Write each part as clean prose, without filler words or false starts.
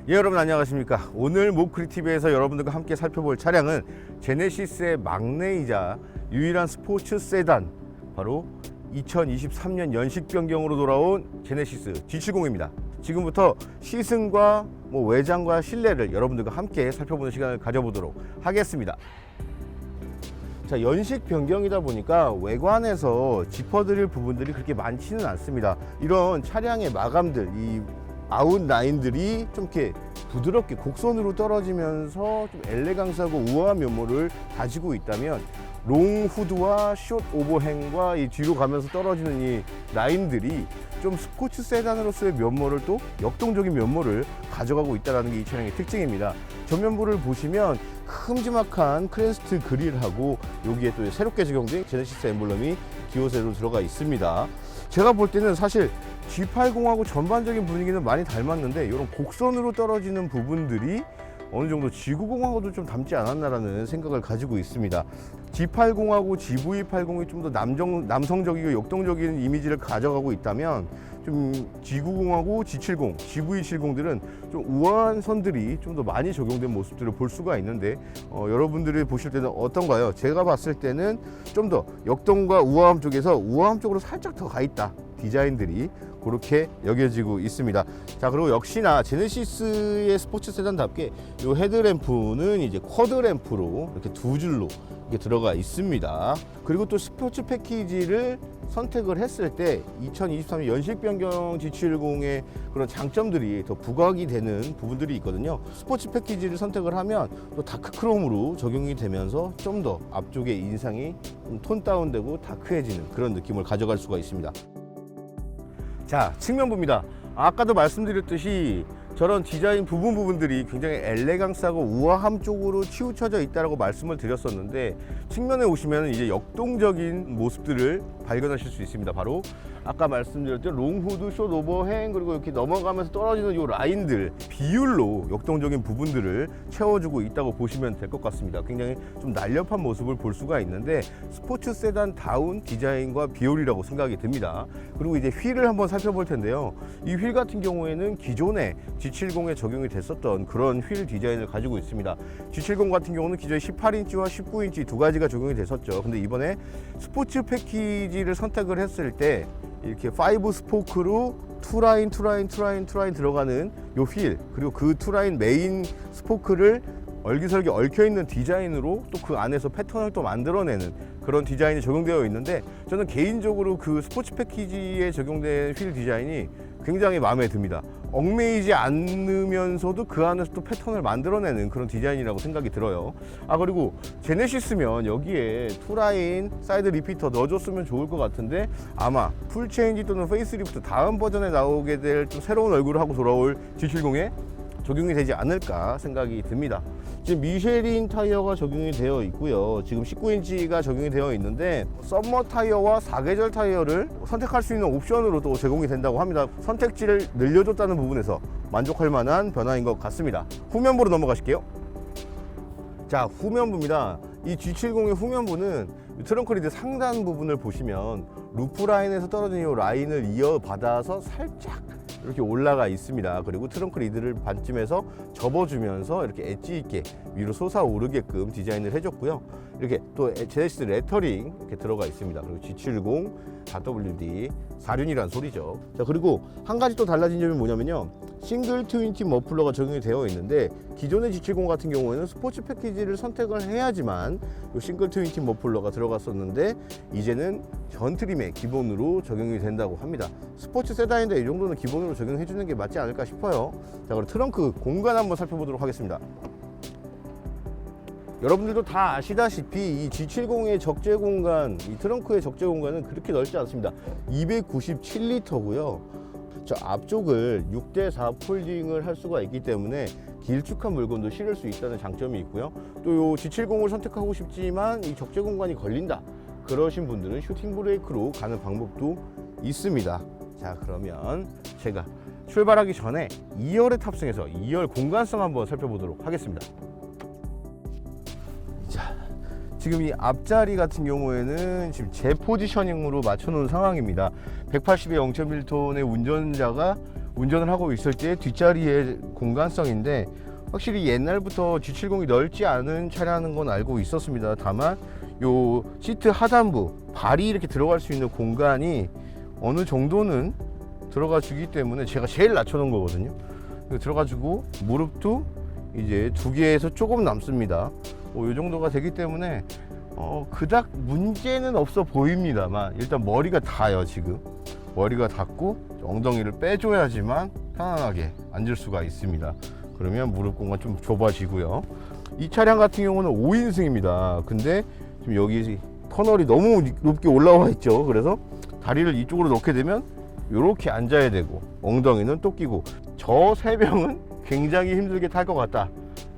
예, 여러분 안녕하십니까. 오늘 모크리TV에서 여러분들과 함께 살펴볼 차량은 제네시스의 막내이자 유일한 스포츠 세단, 바로 2023년 연식 변경으로 돌아온 제네시스 G70입니다. 지금부터 시승과 외장과 실내를 여러분들과 함께 살펴보는 시간을 가져보도록 하겠습니다. 자, 연식 변경이다 보니까 외관에서 짚어드릴 부분들이 그렇게 많지는 않습니다. 이런 차량의 마감들, 이 아웃라인들이 좀 이렇게 부드럽게 곡선으로 떨어지면서 좀 엘레강스하고 우아한 면모를 가지고 있다면, 롱 후드와 숏 오버행과 이 뒤로 가면서 떨어지는 이 라인들이 좀 스포츠 세단으로서의 면모를, 또 역동적인 면모를 가져가고 있다는 게 이 차량의 특징입니다. 전면부를 보시면 큼지막한 크레스트 그릴하고 여기에 또 새롭게 적용된 제네시스 엠블럼이 기호세로 들어가 있습니다. 제가 볼 때는 사실 G80하고 전반적인 분위기는 많이 닮았는데, 이런 곡선으로 떨어지는 부분들이 어느 정도 G90하고도 좀 닮지 않았나라는 생각을 가지고 있습니다. G80하고 GV80이 좀 더 남성적이고 역동적인 이미지를 가져가고 있다면, 좀 G90하고 G70, GV70들은 좀 우아한 선들이 좀 더 많이 적용된 모습들을 볼 수가 있는데, 여러분들이 보실 때는 어떤가요? 제가 봤을 때는 좀 더 역동과 우아함 쪽에서 우아함 쪽으로 살짝 더 가 있다, 디자인들이 그렇게 여겨지고 있습니다. 자, 그리고 역시나 제네시스의 스포츠 세단답게 이 헤드램프는 이제 쿼드 램프로 이렇게 두 줄로 이렇게 들어가 있습니다. 그리고 또 스포츠 패키지를 선택을 했을 때 2023년 연식 변경 G70의 그런 장점들이 더 부각이 되는 부분들이 있거든요. 스포츠 패키지를 선택을 하면 또 다크 크롬으로 적용이 되면서 좀 더 앞쪽의 인상이 톤 다운되고 다크해지는 그런 느낌을 가져갈 수가 있습니다. 자, 측면부입니다. 아까도 말씀드렸듯이 저런 디자인 부분들이 굉장히 엘레강스하고 우아함 쪽으로 치우쳐져 있다고 말씀을 드렸었는데, 측면에 오시면 이제 역동적인 모습들을 발견하실 수 있습니다. 바로 아까 말씀드렸던 롱후드, 숏 오버행, 그리고 이렇게 넘어가면서 떨어지는 이 라인들, 비율로 역동적인 부분들을 채워주고 있다고 보시면 될 것 같습니다. 굉장히 좀 날렵한 모습을 볼 수가 있는데, 스포츠 세단 다운 디자인과 비율이라고 생각이 듭니다. 그리고 이제 휠을 한번 살펴볼 텐데요. 이 휠 같은 경우에는 기존에 G70에 적용이 됐었던 그런 휠 디자인을 가지고 있습니다. G70 같은 경우는 기존에 18인치와 19인치 두 가지가 적용이 됐었죠. 근데 이번에 스포츠 패키지를 선택을 했을 때 이렇게 5 스포크로 투라인 들어가는 요 휠, 그리고 그 투라인 메인 스포크를 얼기설기 얽혀있는 디자인으로 또 그 안에서 패턴을 또 만들어내는 그런 디자인이 적용되어 있는데, 저는 개인적으로 그 스포츠 패키지에 적용된 휠 디자인이 굉장히 마음에 듭니다. 얽매이지 않으면서도 그 안에서 또 패턴을 만들어내는 그런 디자인이라고 생각이 들어요. 그리고 제네시스면 여기에 투라인 사이드 리피터 넣어줬으면 좋을 것 같은데, 아마 풀체인지 또는 페이스리프트 다음 버전에 나오게 될 좀 새로운 얼굴을 하고 돌아올 G70에 적용이 되지 않을까 생각이 듭니다. 지금 미쉐린 타이어가 적용이 되어 있고요. 지금 19인치가 적용이 되어 있는데, 썸머 타이어와 사계절 타이어를 선택할 수 있는 옵션으로 또 제공이 된다고 합니다. 선택지를 늘려줬다는 부분에서 만족할 만한 변화인 것 같습니다. 후면부로 넘어가실게요. 자, 후면부입니다. 이 G70의 후면부는 트렁크 리드 상단 부분을 보시면 루프 라인에서 떨어진 이 라인을 이어받아서 살짝 이렇게 올라가 있습니다. 그리고 트렁크 리드를 반쯤에서 접어주면서 이렇게 엣지 있게 위로 솟아오르게끔 디자인을 해줬고요. 이렇게 또 제네시스 레터링 이렇게 들어가 있습니다. 그리고 G70 4WD 4륜이란 소리죠. 자, 그리고 한 가지 또 달라진 점이 뭐냐면요, 싱글 트윈팁 머플러가 적용이 되어 있는데, 기존의 G70 같은 경우에는 스포츠 패키지를 선택을 해야지만 이 싱글 트윈팁 머플러가 들어갔었는데, 이제는 전 트림에 기본으로 적용이 된다고 합니다. 스포츠 세단인데 이 정도는 기본으로 적용해 주는 게 맞지 않을까 싶어요. 자, 그럼 트렁크 공간 한번 살펴보도록 하겠습니다. 여러분들도 다 아시다시피 이 G70의 적재 공간, 이 트렁크의 적재 공간은 그렇게 넓지 않습니다. 297리터고요. 저 앞쪽을 6대4 폴딩을 할 수가 있기 때문에 길쭉한 물건도 실을 수 있다는 장점이 있고요. 또 이 G70을 선택하고 싶지만 이 적재 공간이 걸린다, 그러신 분들은 슈팅 브레이크로 가는 방법도 있습니다. 자, 그러면 제가 출발하기 전에 2열에 탑승해서 2열 공간성 한번 살펴보도록 하겠습니다. 자, 지금 이 앞자리 같은 경우에는 지금 제 포지셔닝으로 맞춰 놓은 상황입니다. 180에 0.1톤의 운전자가 운전을 하고 있을 때 뒷자리의 공간성인데, 확실히 옛날부터 G70이 넓지 않은 차량인 건 알고 있었습니다. 다만 요 시트 하단부 발이 이렇게 들어갈 수 있는 공간이 어느 정도는 들어가 주기 때문에 제가 제일 낮춰놓은 거거든요. 들어가지고 무릎도 이제 2개에서 조금 남습니다. 이 정도가 되기 때문에 그닥 문제는 없어 보입니다만, 일단 머리가 닿아요. 지금 머리가 닿고 엉덩이를 빼줘야지만 편안하게 앉을 수가 있습니다. 그러면 무릎 공간 좀 좁아지고요. 이 차량 같은 경우는 5인승입니다. 근데 지금 여기 터널이 너무 높게 올라와 있죠. 그래서 다리를 이쪽으로 놓게 되면 이렇게 앉아야 되고, 엉덩이는 또 끼고, 저 3명은 굉장히 힘들게 탈 것 같다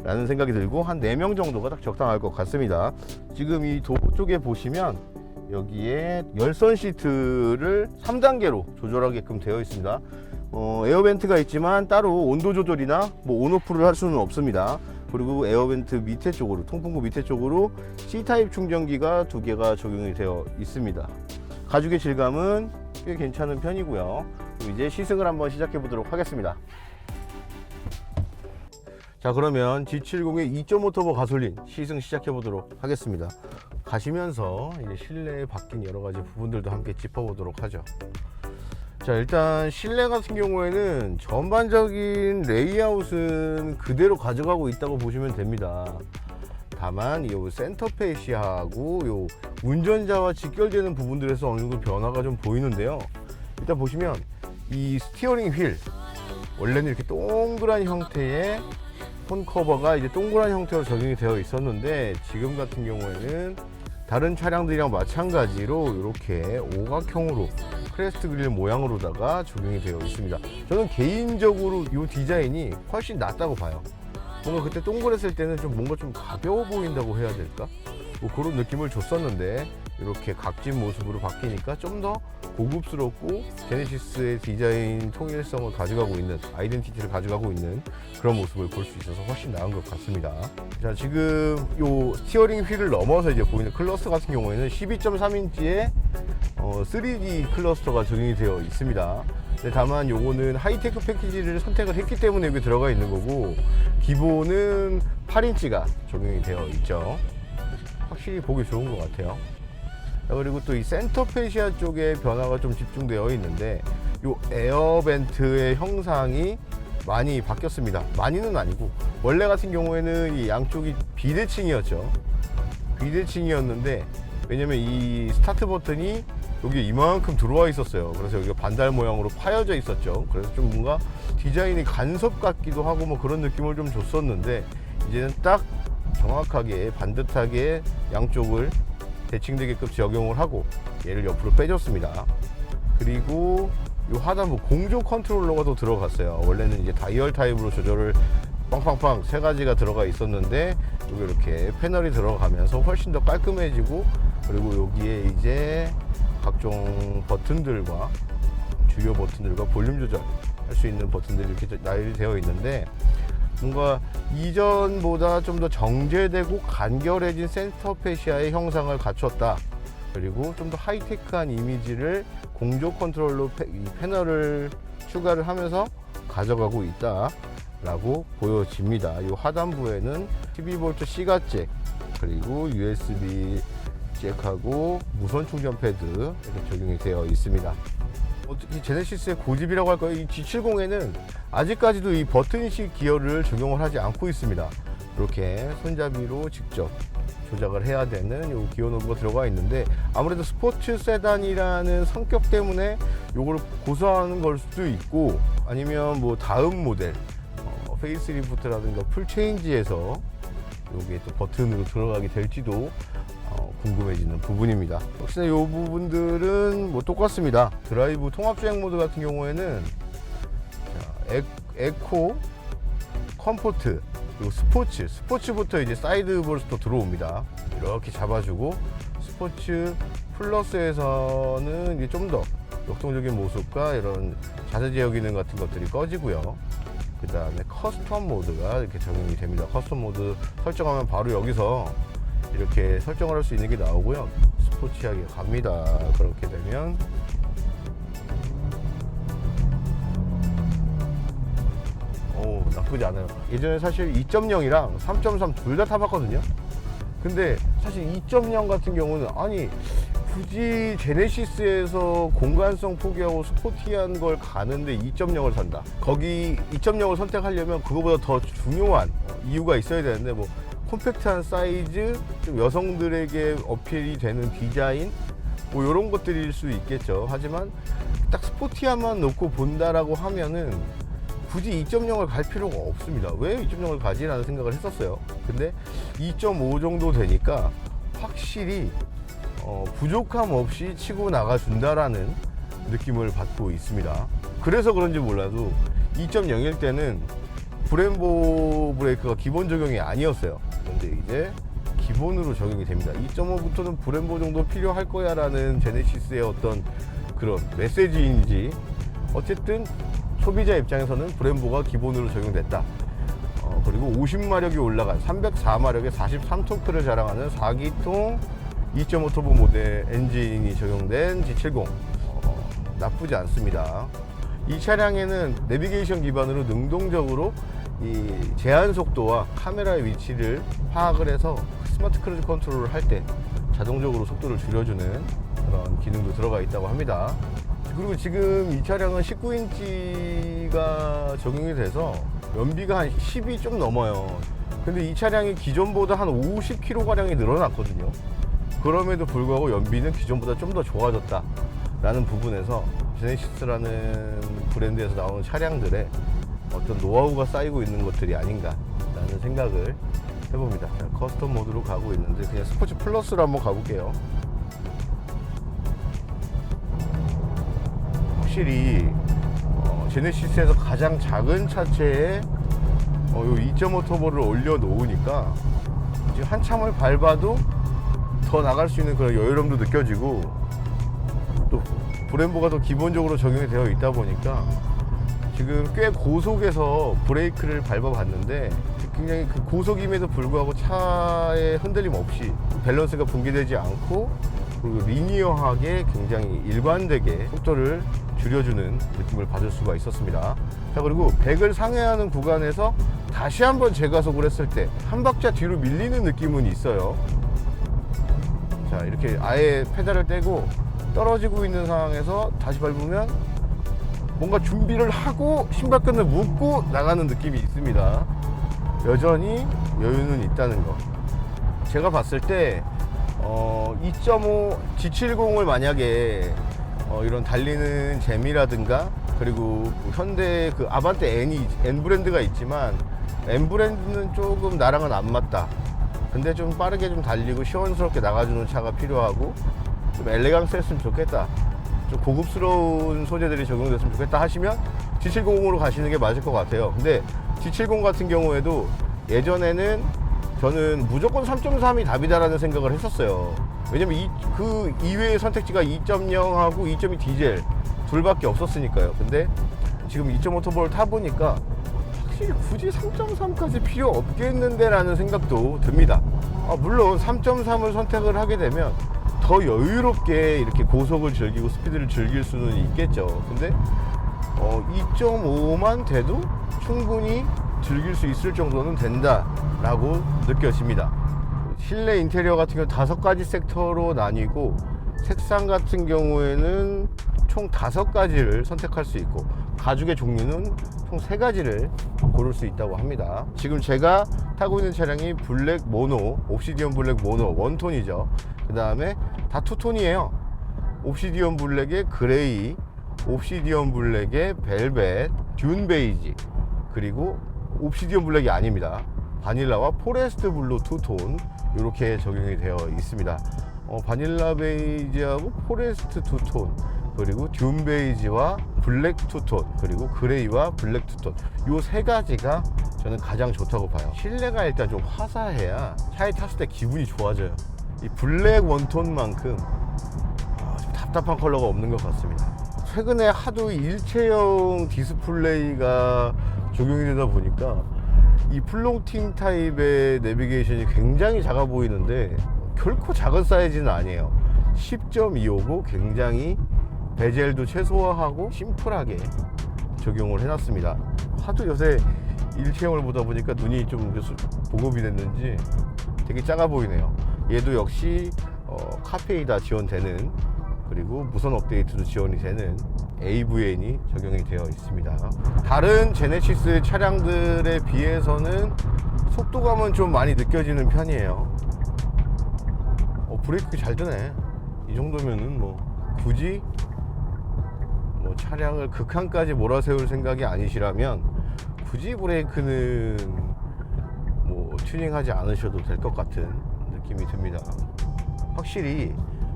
라는 생각이 들고, 한 4명 정도가 딱 적당할 것 같습니다. 지금 이 도어 쪽에 보시면 여기에 열선 시트를 3단계로 조절하게끔 되어 있습니다. 에어벤트가 있지만 따로 온도 조절이나 뭐 온오프를 할 수는 없습니다. 그리고 에어벤트 밑에 쪽으로, 통풍구 밑에 쪽으로 C타입 충전기가 2개가 적용이 되어 있습니다. 가죽의 질감은 꽤 괜찮은 편이고요. 이제 시승을 한번 시작해 보도록 하겠습니다. 자, 그러면 G70의 2.5 터보 가솔린 시승 시작해 보도록 하겠습니다. 가시면서 이제 실내에 바뀐 여러 가지 부분들도 함께 짚어보도록 하죠. 자, 일단 실내 같은 경우에는 전반적인 레이아웃은 그대로 가져가고 있다고 보시면 됩니다. 다만 이 센터 페시하고 요 운전자와 직결되는 부분들에서 어느 정도 변화가 좀 보이는데요. 일단 보시면 이 스티어링 휠, 원래는 이렇게 동그란 형태의 폰 커버가 이제 동그란 형태로 적용이 되어 있었는데, 지금 같은 경우에는 다른 차량들이랑 마찬가지로 이렇게 오각형으로 크레스트 그릴 모양으로다가 적용이 되어 있습니다. 저는 개인적으로 이 디자인이 훨씬 낫다고 봐요. 뭔가 그때 동그랬을 때는 좀 뭔가 좀 가벼워 보인다고 해야 될까? 뭐 그런 느낌을 줬었는데, 이렇게 각진 모습으로 바뀌니까 좀 더 고급스럽고 제네시스의 디자인 통일성을 가져가고 있는, 아이덴티티를 가져가고 있는 그런 모습을 볼 수 있어서 훨씬 나은 것 같습니다. 자, 지금 요 스티어링 휠을 넘어서 이제 보이는 클러스터 같은 경우에는 12.3인치의 3D 클러스터가 적용이 되어 있습니다. 근데 다만 요거는 하이테크 패키지를 선택을 했기 때문에 여기 들어가 있는 거고, 기본은 8인치가 적용이 되어 있죠. 확실히 보기 좋은 것 같아요. 그리고 또 이 센터 페시아 쪽에 변화가 좀 집중되어 있는데, 요 에어벤트의 형상이 많이 바뀌었습니다. 많이는 아니고, 원래 같은 경우에는 이 양쪽이 비대칭이었죠. 비대칭이었는데, 왜냐면 이 스타트 버튼이 여기에 이만큼 들어와 있었어요. 그래서 여기가 반달 모양으로 파여져 있었죠. 그래서 좀 뭔가 디자인이 간섭 같기도 하고 뭐 그런 느낌을 좀 줬었는데, 이제는 딱 정확하게 반듯하게 양쪽을 대칭되게끔 적용을 하고 얘를 옆으로 빼줬습니다. 그리고 이 하단부 공조 컨트롤러가 또 들어갔어요. 원래는 이제 다이얼 타입으로 조절을 빵빵빵 3가지가 들어가 있었는데, 여기 이렇게 패널이 들어가면서 훨씬 더 깔끔해지고, 그리고 여기에 이제 각종 버튼들과 주요 버튼들과 볼륨 조절 할 수 있는 버튼들이 이렇게 나열이 되어 있는데, 뭔가 이전보다 좀 더 정제되고 간결해진 센터 페시아의 형상을 갖췄다. 그리고 좀 더 하이테크한 이미지를 공조 컨트롤러 이 패널을 추가를 하면서 가져가고 있다 라고 보여집니다. 이 하단부에는 12V C가 잭, 그리고 USB 잭하고 무선 충전 패드 이렇게 적용이 되어 있습니다. 어떻게 제네시스의 고집이라고 할까요? 이 G70에는 아직까지도 이 버튼식 기어를 적용을 하지 않고 있습니다. 이렇게 손잡이로 직접 조작을 해야 되는 요 기어 노브가 들어가 있는데, 아무래도 스포츠 세단이라는 성격 때문에 요걸 고수하는 걸 수도 있고, 아니면 뭐 다음 모델 페이스리프트라든가 풀체인지에서 요게 또 버튼으로 들어가게 될지도 궁금해지는 부분입니다. 역시나 이 부분들은 뭐 똑같습니다. 드라이브 통합주행 모드 같은 경우에는 에코, 컴포트, 그리고 스포츠부터 이제 사이드 볼스터 들어옵니다. 이렇게 잡아주고, 스포츠 플러스에서는 이제 좀 더 역동적인 모습과 이런 자세 제어 기능 같은 것들이 꺼지고요. 그 다음에 커스텀 모드가 이렇게 적용이 됩니다. 커스텀 모드 설정하면 바로 여기서 이렇게 설정을 할 수 있는 게 나오고요. 스포티하게 갑니다. 그렇게 되면 나쁘지 않아요. 예전에 사실 2.0이랑 3.3 둘 다 타봤거든요. 근데 사실 2.0 같은 경우는 아니 굳이 제네시스에서 공간성 포기하고 스포티한 걸 가는데 2.0을 산다. 거기 2.0을 선택하려면 그거보다 더 중요한 이유가 있어야 되는데 뭐 콤팩트한 사이즈, 좀 여성들에게 어필이 되는 디자인 뭐 이런 것들일 수 있겠죠. 하지만 딱 스포티함만 놓고 본다라고 하면은 굳이 2.0을 갈 필요가 없습니다. 왜 2.0을 가지라는 생각을 했었어요. 근데 2.5 정도 되니까 확실히 부족함 없이 치고 나가준다라는 느낌을 받고 있습니다. 그래서 그런지 몰라도 2.0일 때는 브렘보 브레이크가 기본 적용이 아니었어요. 근데 이제 기본으로 적용이 됩니다. 2.5부터는 브렘보 정도 필요할 거야 라는 제네시스의 어떤 그런 메시지인지 어쨌든 소비자 입장에서는 브렘보가 기본으로 적용됐다. 그리고 50마력이 올라간 304마력의 43토크를 자랑하는 4기통 2.5 터보 모델 엔진이 적용된 G70 나쁘지 않습니다. 이 차량에는 내비게이션 기반으로 능동적으로 이 제한 속도와 카메라의 위치를 파악을 해서 스마트 크루즈 컨트롤을 할 때 자동적으로 속도를 줄여주는 그런 기능도 들어가 있다고 합니다. 그리고 지금 이 차량은 19인치가 적용이 돼서 연비가 한 10이 좀 넘어요. 근데 이 차량이 기존보다 한 50km가량이 늘어났거든요. 그럼에도 불구하고 연비는 기존보다 좀 더 좋아졌다 라는 부분에서 제네시스라는 브랜드에서 나오는 차량들의 어떤 노하우가 쌓이고 있는 것들이 아닌가 라는 생각을 해봅니다. 그냥 커스텀 모드로 가고 있는데 그냥 스포츠 플러스로 한번 가볼게요. 확실히 제네시스에서 가장 작은 차체에 2.5 터보를 올려 놓으니까 지금 한참을 밟아도 더 나갈 수 있는 그런 여유로움도 느껴지고 또 브렘보가 더 기본적으로 적용이 되어 있다 보니까 지금 꽤 고속에서 브레이크를 밟아 봤는데 굉장히 그 고속임에도 불구하고 차에 흔들림 없이 밸런스가 붕괴되지 않고 그리고 리니어하게 굉장히 일관되게 속도를 줄여주는 느낌을 받을 수가 있었습니다. 자, 그리고 100을 상회하는 구간에서 다시 한번 재가속을 했을 때 한 박자 뒤로 밀리는 느낌은 있어요. 자, 이렇게 아예 페달을 떼고 떨어지고 있는 상황에서 다시 밟으면 뭔가 준비를 하고 신발끈을 묶고 나가는 느낌이 있습니다. 여전히 여유는 있다는 거. 제가 봤을 때 2.5 G70을 만약에 이런 달리는 재미라든가 그리고 현대 그 아반떼 N 브랜드가 있지만 N 브랜드는 조금 나랑은 안 맞다. 근데 좀 빠르게 좀 달리고 시원스럽게 나가주는 차가 필요하고 좀 엘레강스 했으면 좋겠다. 좀 고급스러운 소재들이 적용됐으면 좋겠다 하시면 G70으로 가시는 게 맞을 것 같아요. 근데 G70 같은 경우에도 예전에는 저는 무조건 3.3이 답이다라는 생각을 했었어요. 왜냐면 그 이외의 선택지가 2.0하고 2.2 디젤 둘밖에 없었으니까요. 근데 지금 2.5 터보를 타보니까 확실히 굳이 3.3까지 필요 없겠는데 라는 생각도 듭니다. 물론 3.3을 선택을 하게 되면 더 여유롭게 이렇게 고속을 즐기고 스피드를 즐길 수는 있겠죠. 근데 2.5만 돼도 충분히 즐길 수 있을 정도는 된다라고 느껴집니다. 실내 인테리어 같은 경우 5가지 섹터로 나뉘고 색상 같은 경우에는 총 5가지를 선택할 수 있고 가죽의 종류는 총 3가지를 고를 수 있다고 합니다. 지금 제가 타고 있는 차량이 블랙 모노, 옵시디언 블랙 모노 원톤이죠. 그 다음에 다 투톤이에요. 옵시디언 블랙의 그레이, 옵시디언 블랙의 벨벳, 듄 베이지, 그리고 옵시디언 블랙이 아닙니다. 바닐라와 포레스트 블루 투톤 이렇게 적용이 되어 있습니다. 바닐라 베이지하고 포레스트 투톤, 그리고 듄 베이지와 블랙 투톤, 그리고 그레이와 블랙 투톤, 요 3가지가 저는 가장 좋다고 봐요. 실내가 일단 좀 화사해야 차에 탔을 때 기분이 좋아져요. 이 블랙 원톤만큼 좀 답답한 컬러가 없는 것 같습니다. 최근에 하도 일체형 디스플레이가 적용이 되다 보니까 이 플로팅 타입의 내비게이션이 굉장히 작아 보이는데 결코 작은 사이즈는 아니에요. 10.25고 굉장히 베젤도 최소화하고 심플하게 적용을 해놨습니다. 하도 요새 일체형을 보다 보니까 눈이 좀 보급이 됐는지 되게 작아 보이네요. 얘도 역시 카페이다 지원되는, 그리고 무선 업데이트도 지원이 되는 AVN이 적용이 되어 있습니다. 다른 제네시스 차량들에 비해서는 속도감은 좀 많이 느껴지는 편이에요. 브레이크 잘 드네. 이 정도면은 뭐 굳이 뭐 차량을 극한까지 몰아세울 생각이 아니시라면 굳이 브레이크는 뭐 튜닝하지 않으셔도 될 것 같은 느낌이 듭니다. 확실히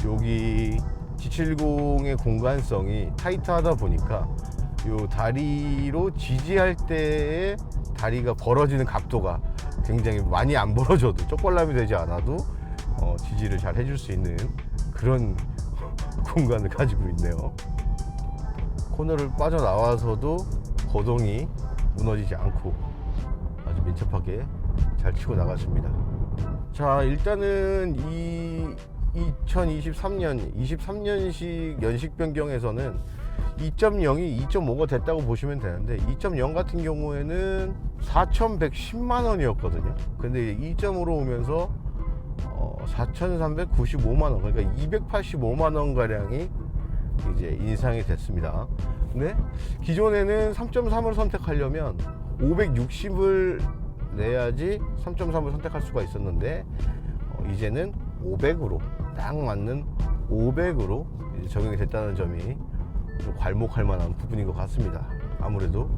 여기 G70의 공간성이 타이트하다 보니까 요 다리로 지지할 때의 다리가 벌어지는 각도가 굉장히 많이 안 벌어져도, 쪽벌람이 되지 않아도 지지를 잘 해줄 수 있는 그런 공간을 가지고 있네요. 코너를 빠져나와서도 거동이 무너지지 않고 아주 민첩하게 잘 치고 나갔습니다. 자, 일단은 이 23년식 연식 변경에서는 2.0이 2.5가 됐다고 보시면 되는데, 2.0 같은 경우에는 4,110만 원이었거든요. 근데 2.5로 오면서 4,395만 원, 그러니까 285만 원 가량이 이제 인상이 됐습니다. 근데 기존에는 3.3을 선택하려면 560을 내야지 3.3을 선택할 수가 있었는데, 이제는 500으로, 딱 맞는 500으로 적용이 됐다는 점이 좀 괄목할 만한 부분인 것 같습니다. 아무래도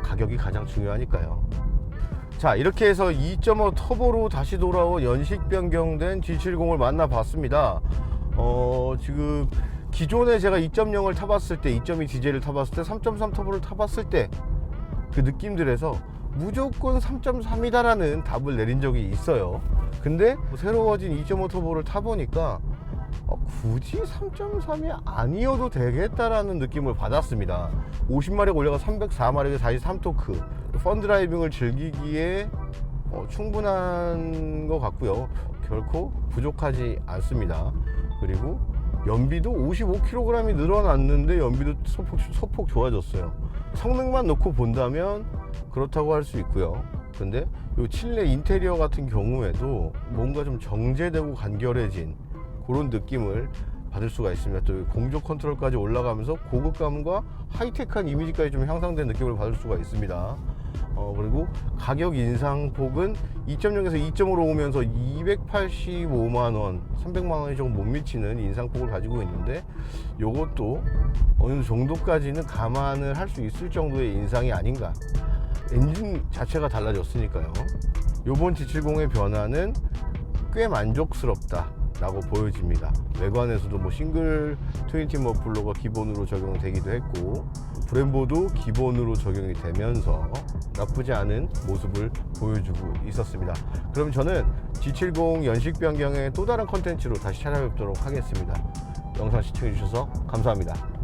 가격이 가장 중요하니까요. 자, 이렇게 해서 2.5 터보로 다시 돌아온 연식 변경된 G70을 만나봤습니다. 지금 기존에 제가 2.0을 타봤을 때, 2.2 디젤을 타봤을 때, 3.3 터보를 타봤을 때 그 느낌들에서 무조건 3.3이다 라는 답을 내린 적이 있어요. 근데 새로워진 2.5 터보를 타보니까 굳이 3.3이 아니어도 되겠다라는 느낌을 받았습니다. 50마력 올려가 304마력의 43토크, 펀드라이빙을 즐기기에 충분한 것 같고요. 결코 부족하지 않습니다. 그리고 연비도 55kg이 늘어났는데 연비도 소폭 좋아졌어요. 성능만 놓고 본다면 그렇다고 할 수 있고요. 근데 이 실내 인테리어 같은 경우에도 뭔가 좀 정제되고 간결해진 그런 느낌을 받을 수가 있습니다. 또 공조 컨트롤까지 올라가면서 고급감과 하이테크한 이미지까지 좀 향상된 느낌을 받을 수가 있습니다. 그리고 가격 인상폭은 2.0에서 2.5로 오면서 285만원, 300만원이 조금 못 미치는 인상폭을 가지고 있는데, 요것도 어느 정도까지는 감안을 할 수 있을 정도의 인상이 아닌가. 엔진 자체가 달라졌으니까요. 요번 G70의 변화는 꽤 만족스럽다 라고 보여집니다. 외관에서도 뭐 싱글 트윈틴 머플러가 기본으로 적용되기도 했고, 브렘보도 기본으로 적용이 되면서 나쁘지 않은 모습을 보여주고 있었습니다. 그럼 저는 G70 연식 변경의 또 다른 컨텐츠로 다시 찾아뵙도록 하겠습니다. 영상 시청해 주셔서 감사합니다.